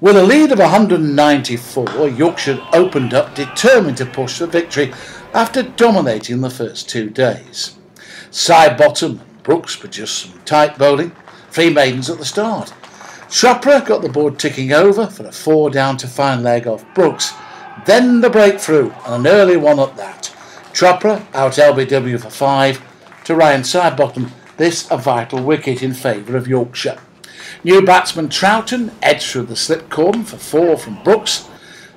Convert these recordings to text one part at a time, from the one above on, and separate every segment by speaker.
Speaker 1: With a lead of 194, Yorkshire opened up, determined to push for victory after dominating the first 2 days. Sidebottom and Brooks produced some tight bowling, 3 maidens at the start. Chopra got the board ticking over for a 4 down to fine leg off Brooks, then the breakthrough and an early one at that. Chopra out LBW for 5 to Ryan Sidebottom, this a vital wicket in favour of Yorkshire. New batsman Troughton edged through the slip cordon for 4 from Brooks.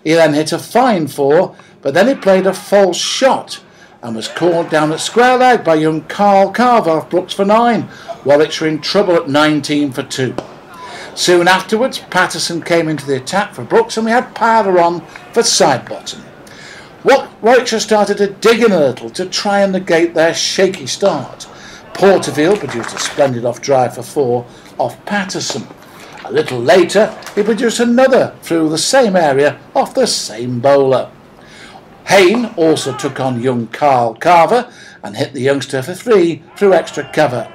Speaker 1: He then hit a fine 4, but then he played a false shot and was called down at square leg by young Carl Carver off Brooks for 9. Warwickshire in trouble at 19 for 2. Soon afterwards, Patterson came into the attack for Brooks and we had Powder on for Sidebottom. Warwickshire started to dig in a little to try and negate their shaky start. Porterfield produced a splendid off drive for 4 off Patterson. A little later, he produced another through the same area off the same bowler. Hayne also took on young Carl Carver and hit the youngster for 3 through extra cover.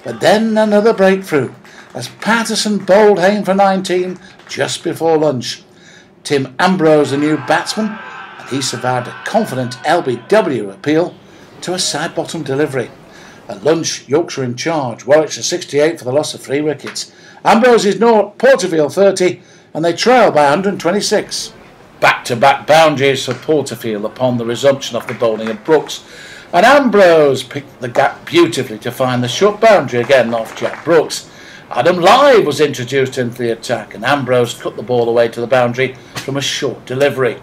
Speaker 1: But then another breakthrough as Patterson bowled Hayne for 19 just before lunch. Tim Ambrose, the new batsman, and he survived a confident LBW appeal to a Sidebottom delivery. At lunch, Yorkshire in charge, Warwickshire 68 for the loss of 3 wickets. Ambrose is 0, Porterfield 30, and they trail by 126. Back-to-back boundaries for Porterfield upon the resumption of the bowling of Brooks, and Ambrose picked the gap beautifully to find the short boundary again off Jack Brooks. Adam Live was introduced into the attack, and Ambrose cut the ball away to the boundary from a short delivery.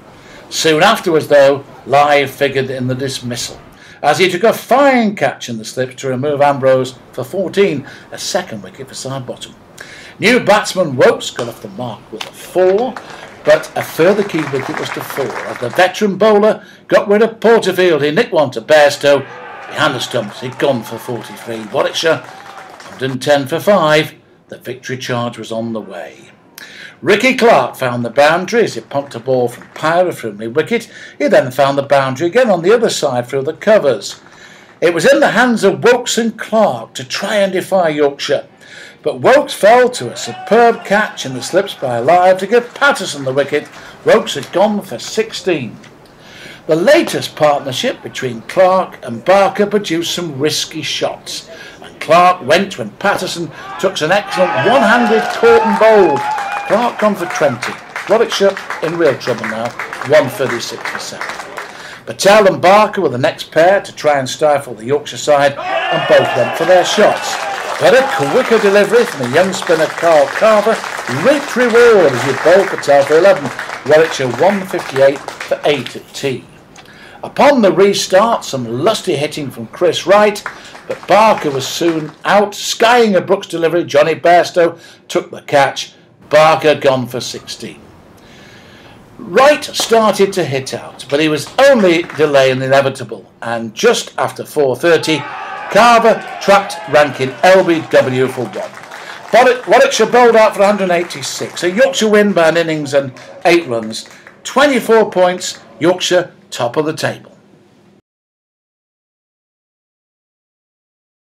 Speaker 1: Soon afterwards, though, Live figured in the dismissal, as he took a fine catch in the slips to remove Ambrose for 14, a second wicket for Sidebottom. New batsman Wokes got off the mark with a 4, but a further key wicket was to fall as the veteran bowler got rid of Porterfield. He nicked one to Bairstow behind the stumps. He'd gone for 43. Warwickshire 110 for 5. The victory charge was on the way. Ricky Clark found the boundary as he pumped a ball from Powder through mid-wicket. He then found the boundary again on the other side through the covers. It was in the hands of Wokes and Clark to try and defy Yorkshire, but Wokes fell to a superb catch in the slips by Live to give Patterson the wicket. Wokes had gone for 16. The latest partnership between Clark and Barker produced some risky shots, and Clark went when Patterson took an excellent one-handed caught and bowled. Clark gone for 20. Warwickshire in real trouble now, 136 for 7. Patel and Barker were the next pair to try and stifle the Yorkshire side, and both went for their shots. But a quicker delivery from the young spinner Carl Carver reaped reward as he bowled Patel for 11. Warwickshire 158 for 8 at tea. Upon the restart, some lusty hitting from Chris Wright, but Barker was soon out, skying a Brooks delivery. Johnny Bairstow took the catch. Barker gone for 16. Wright started to hit out, but he was only delaying the inevitable, and just after 4:30, Carver trapped ranking LBW for 1. Warwickshire bowled out for 186, a Yorkshire win by an innings and 8 runs. 24 points, Yorkshire top of the table.